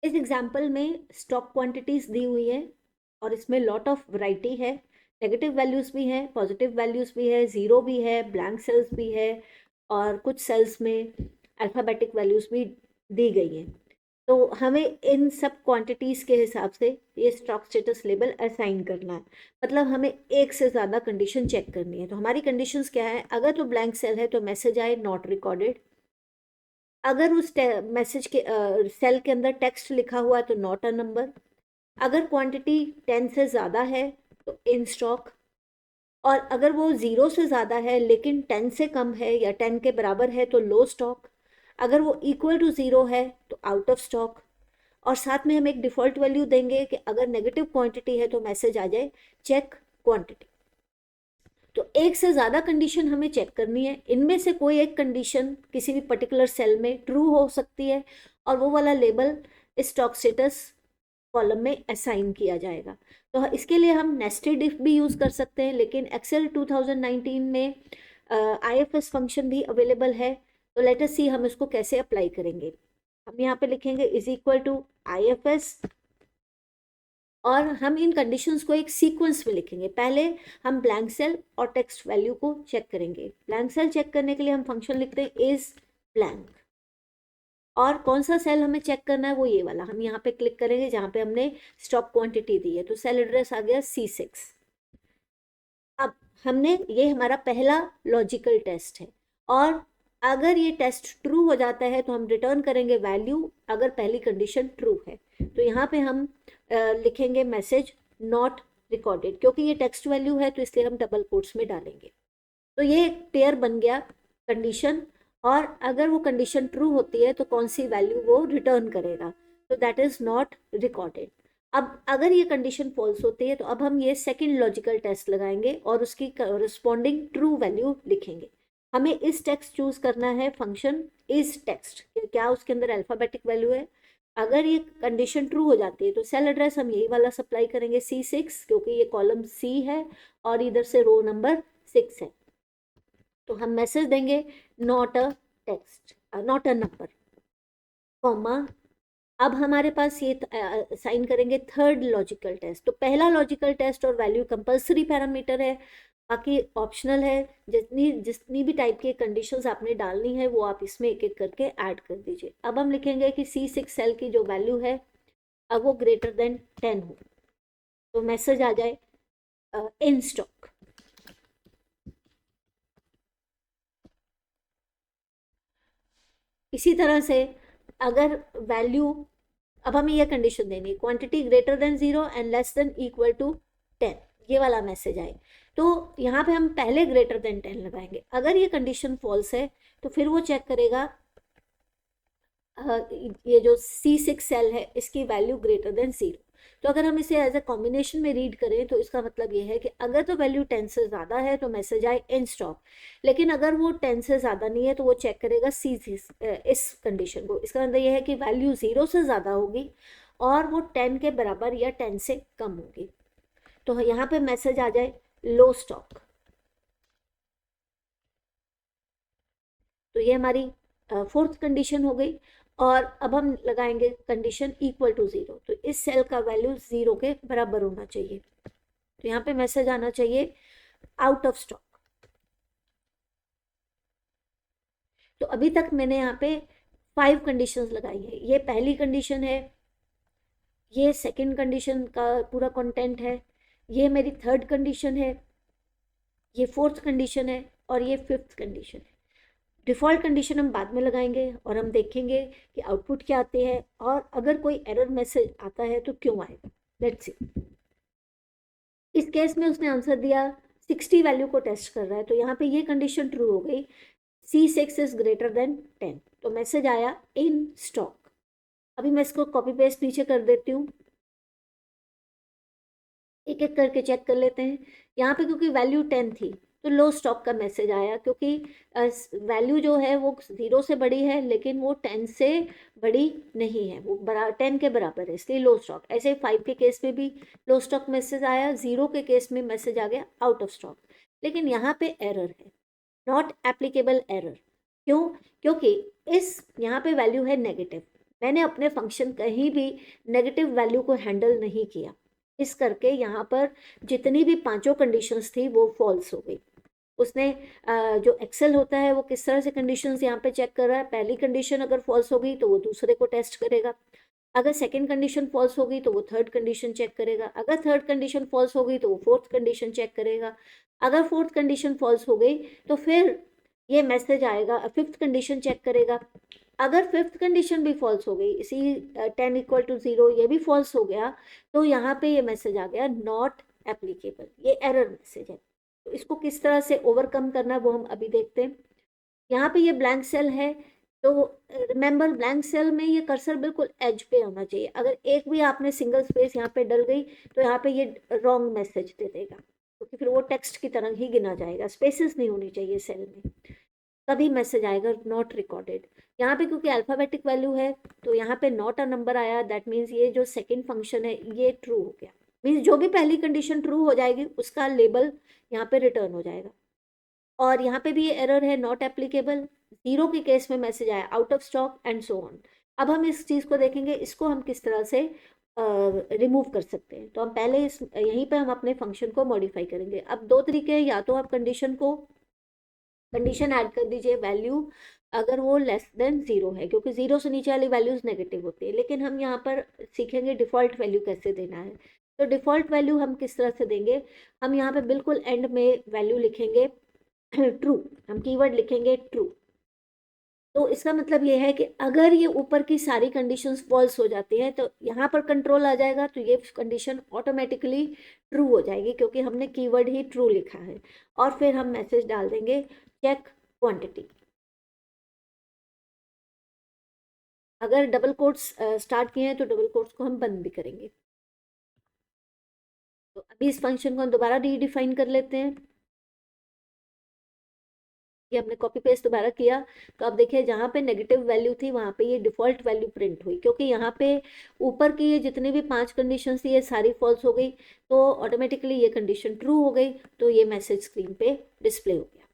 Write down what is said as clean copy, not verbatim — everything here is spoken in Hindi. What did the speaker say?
इस एग्जाम्पल में स्टॉक क्वांटिटीज दी हुई है और इसमें लॉट ऑफ वैरायटी है, नेगेटिव वैल्यूज भी हैं, पॉजिटिव वैल्यूज भी है, जीरो भी है, ब्लैंक सेल्स भी है और कुछ सेल्स में अल्फ़ाबेटिक वैल्यूज भी दी गई हैं। तो हमें इन सब क्वांटिटीज के हिसाब से ये स्टॉक स्टेटस लेबल असाइन करना है। मतलब हमें एक से ज़्यादा कंडीशन चेक करनी है। तो हमारी कंडीशंस क्या है? अगर तो ब्लैंक सेल है तो मैसेज आए नॉट रिकॉर्डेड। अगर उस मैसेज के सेल के अंदर टेक्स्ट लिखा हुआ है तो नॉट अ नंबर। अगर क्वांटिटी 10 से ज़्यादा है तो इन स्टॉक। और अगर वो 0 से ज़्यादा है लेकिन 10 से कम है या 10 के बराबर है तो लो स्टॉक। अगर वो इक्वल टू 0 है तो आउट ऑफ स्टॉक। और साथ में हम एक डिफ़ॉल्ट वैल्यू देंगे कि अगर नेगेटिव क्वांटिटी है तो मैसेज आ जाए चेक क्वांटिटी। तो एक से ज़्यादा कंडीशन हमें चेक करनी है। इनमें से कोई एक कंडीशन किसी भी पर्टिकुलर सेल में ट्रू हो सकती है और वो वाला लेबल स्टॉक स्टेटस कॉलम में असाइन किया जाएगा। तो इसके लिए हम नेस्टेड इफ भी यूज़ कर सकते हैं, लेकिन एक्सेल 2019 में IFS फंक्शन भी अवेलेबल है। तो लेट अस सी हम इसको कैसे अप्लाई करेंगे। हम यहाँ पे लिखेंगे इज इक्वल टू IFS और हम इन कंडीशंस को एक सीक्वेंस में लिखेंगे। पहले हम ब्लैंक सेल और टेक्स्ट वैल्यू को चेक करेंगे। ब्लैंक सेल चेक करने के लिए हम फंक्शन लिखते हैं इज ब्लैंक। और कौन सा सेल हमें चेक करना है वो ये वाला, हम यहाँ पे क्लिक करेंगे जहाँ पे हमने स्टॉक क्वांटिटी दी है। तो सेल एड्रेस आ गया C6। अब हमने ये हमारा पहला लॉजिकल टेस्ट है और अगर ये टेस्ट ट्रू हो जाता है तो हम रिटर्न करेंगे वैल्यू अगर पहली कंडीशन ट्रू है। तो यहाँ पे हम लिखेंगे मैसेज नॉट रिकॉर्डेड, क्योंकि ये टेक्स्ट वैल्यू है तो इसलिए हम डबल कोट्स में डालेंगे। तो ये एक पेयर बन गया कंडीशन। और अगर वो कंडीशन ट्रू होती है तो कौन सी वैल्यू वो रिटर्न करेगा, तो दैट इज नॉट रिकॉर्डेड। अब अगर ये कंडीशन फॉल्स होती है तो अब हम ये सेकंड लॉजिकल टेस्ट लगाएंगे और उसकी करस्पॉन्डिंग ट्रू वैल्यू लिखेंगे। हमें इस टेक्स्ट चूज करना है फंक्शन इज टेक्स्ट, क्या उसके अंदर अल्फाबेटिक वैल्यू है। अगर ये कंडीशन ट्रू हो जाती है तो सेल एड्रेस हम यही वाला सप्लाई करेंगे C6, क्योंकि ये कॉलम C है और इधर से रो नंबर 6 है। तो हम मैसेज देंगे not a text, not a number, comma. अब हमारे पास ये साइन करेंगे थर्ड लॉजिकल टेस्ट। तो पहला लॉजिकल टेस्ट और वैल्यू कंपलसरी पैरामीटर है, बाकी ऑप्शनल है। जितनी जितनी भी टाइप की कंडीशंस आपने डालनी है वो आप इसमें एक एक करके ऐड कर दीजिए। अब हम लिखेंगे कि C6 सेल की जो वैल्यू है अब वो ग्रेटर देन 10 हो। तो मैसेज आ जाए इन स्टॉक। इसी तरह से अगर वैल्यू, अब हमें यह कंडीशन देनी है quantity greater than 0 and less than equal to 10, ये वाला मैसेज आए। तो यहाँ पे हम पहले ग्रेटर देन 10 लगाएंगे। अगर ये कंडीशन फॉल्स है तो फिर वो चेक करेगा ये जो C6 सेल है इसकी वैल्यू ग्रेटर देन 0। तो अगर हम इसे एज ए कॉम्बिनेशन में रीड करें तो इसका मतलब ये है कि अगर तो वैल्यू 10 से ज़्यादा है तो मैसेज आए इन स्टॉक, लेकिन अगर वो 10 से ज़्यादा नहीं है तो वो चेक करेगा इस कंडीशन को। इसका मतलब ये है कि वैल्यू 0 से ज़्यादा होगी और वो 10 के बराबर या 10 से कम होगी। तो यहाँ पे मैसेज आ जाए लो स्टॉक। तो ये हमारी फोर्थ कंडीशन हो गई। और अब हम लगाएंगे कंडीशन इक्वल टू 0। तो इस सेल का वैल्यू 0 के बराबर होना चाहिए। तो यहाँ पे मैसेज आना चाहिए आउट ऑफ स्टॉक। तो अभी तक मैंने यहाँ पे 5 कंडीशंस लगाई है। ये पहली कंडीशन है, ये सेकंड कंडीशन का पूरा कंटेंट है, ये मेरी थर्ड कंडीशन है, ये फोर्थ कंडीशन है और ये फिफ्थ कंडीशन है। डिफ़ॉल्ट कंडीशन हम बाद में लगाएंगे और हम देखेंगे कि आउटपुट क्या आते हैं और अगर कोई एरर मैसेज आता है तो क्यों आएगा। Let's see. इस केस में उसने आंसर दिया 60 वैल्यू को टेस्ट कर रहा है, तो यहाँ पे ये कंडीशन ट्रू हो गई C6 इज ग्रेटर देन 10। तो मैसेज आया इन स्टॉक। अभी मैं इसको कॉपी पेस्ट नीचे कर देती हूँ, एक एक करके चेक कर लेते हैं। यहाँ पे क्योंकि वैल्यू 10 थी तो लो स्टॉक का मैसेज आया, क्योंकि वैल्यू जो है वो 0 से बड़ी है लेकिन वो 10 से बड़ी नहीं है, वो 10 के बराबर है, इसलिए लो स्टॉक। ऐसे 5 के केस में भी लो स्टॉक मैसेज आया, 0 के केस में मैसेज आ गया आउट ऑफ स्टॉक। लेकिन यहाँ पे एरर है, नॉट एप्लीकेबल एरर। क्यों? क्योंकि इस यहाँ पे वैल्यू है नेगेटिव। मैंने अपने फंक्शन कहीं भी नेगेटिव वैल्यू को हैंडल नहीं किया, इस करके यहाँ पर जितनी भी पांचों कंडीशंस थी वो फॉल्स हो गई। उसने जो एक्सेल होता है वो किस तरह से कंडीशंस यहाँ पे चेक कर रहा है, पहली कंडीशन अगर फॉल्स हो गई तो वो दूसरे को टेस्ट करेगा, अगर सेकंड कंडीशन फॉल्स हो गई तो वो थर्ड कंडीशन चेक करेगा, अगर थर्ड कंडीशन फॉल्स हो गई तो वो फोर्थ कंडीशन चेक करेगा, अगर फोर्थ कंडीशन फॉल्स हो गई तो फिर ये मैसेज आएगा, फिफ्थ कंडीशन चेक करेगा, अगर फिफ्थ कंडीशन भी फॉल्स हो गई, इसी 10 = 0 ये भी फॉल्स हो गया, तो यहाँ पे ये मैसेज आ गया नॉट एप्लीकेबल, ये एरर मैसेज है। तो इसको किस तरह से ओवरकम करना है वो हम अभी देखते हैं। यहाँ पे ये ब्लैंक सेल है, तो रिमेंबर ब्लैंक सेल में ये कर्सर बिल्कुल एज पे होना चाहिए, अगर एक भी आपने सिंगल स्पेस यहाँ पे डल गई तो यहाँ पे ये रॉन्ग मैसेज दे देगा, क्योंकि फिर वो टेक्स्ट की तरह ही गिना जाएगा, स्पेसेस नहीं होनी चाहिए सेल में, तभी मैसेज आएगा नॉट रिकॉर्डेड। यहाँ पे क्योंकि अल्फाबेटिक वैल्यू है तो यहाँ पे नॉट अ नंबर आया, दैट मीन्स ये जो सेकंड फंक्शन है ये ट्रू हो गया, मीन्स जो भी पहली कंडीशन ट्रू हो जाएगी उसका लेबल यहाँ पे रिटर्न हो जाएगा। और यहाँ पे भी ये एरर है नॉट एप्लीकेबल, 0 के केस में मैसेज आया out of stock and so on. अब हम इस चीज़ को देखेंगे, इसको हम किस तरह से रिमूव कर सकते हैं। तो हम पहले इस यहीं पे हम अपने फंक्शन को मॉडिफाई करेंगे। अब दो तरीके हैं, या तो आप कंडीशन ऐड कर दीजिए वैल्यू अगर वो लेस देन 0 है, क्योंकि 0 से नीचे वाली वैल्यूज नेगेटिव होती है, लेकिन हम यहाँ पर सीखेंगे डिफ़ॉल्ट वैल्यू कैसे देना है। तो डिफ़ॉल्ट वैल्यू हम किस तरह से देंगे, हम यहाँ पे बिल्कुल एंड में वैल्यू लिखेंगे ट्रू, हम कीवर्ड लिखेंगे ट्रू। तो इसका मतलब ये है कि अगर ये ऊपर की सारी कंडीशंस फॉल्स हो जाती हैं तो यहाँ पर कंट्रोल आ जाएगा, तो ये कंडीशन ऑटोमेटिकली ट्रू हो जाएगी, क्योंकि हमने कीवर्ड ही ट्रू लिखा है। और फिर हम मैसेज डाल देंगे चेक क्वांटिटी। अगर डबल कोट्स स्टार्ट किए हैं तो डबल कोट्स को हम बंद भी करेंगे। तो अभी इस फंक्शन को हम दोबारा रीडिफाइन कर लेते हैं। ये हमने कॉपी पेस्ट दोबारा किया, तो अब देखिए जहाँ पे नेगेटिव वैल्यू थी वहाँ पे ये डिफ़ॉल्ट वैल्यू प्रिंट हुई, क्योंकि यहाँ पे ऊपर की ये जितनी भी 5 कंडीशन थी ये सारी फॉल्स हो गई, तो ऑटोमेटिकली ये कंडीशन ट्रू हो गई, तो ये मैसेज स्क्रीन पे डिस्प्ले हो गया।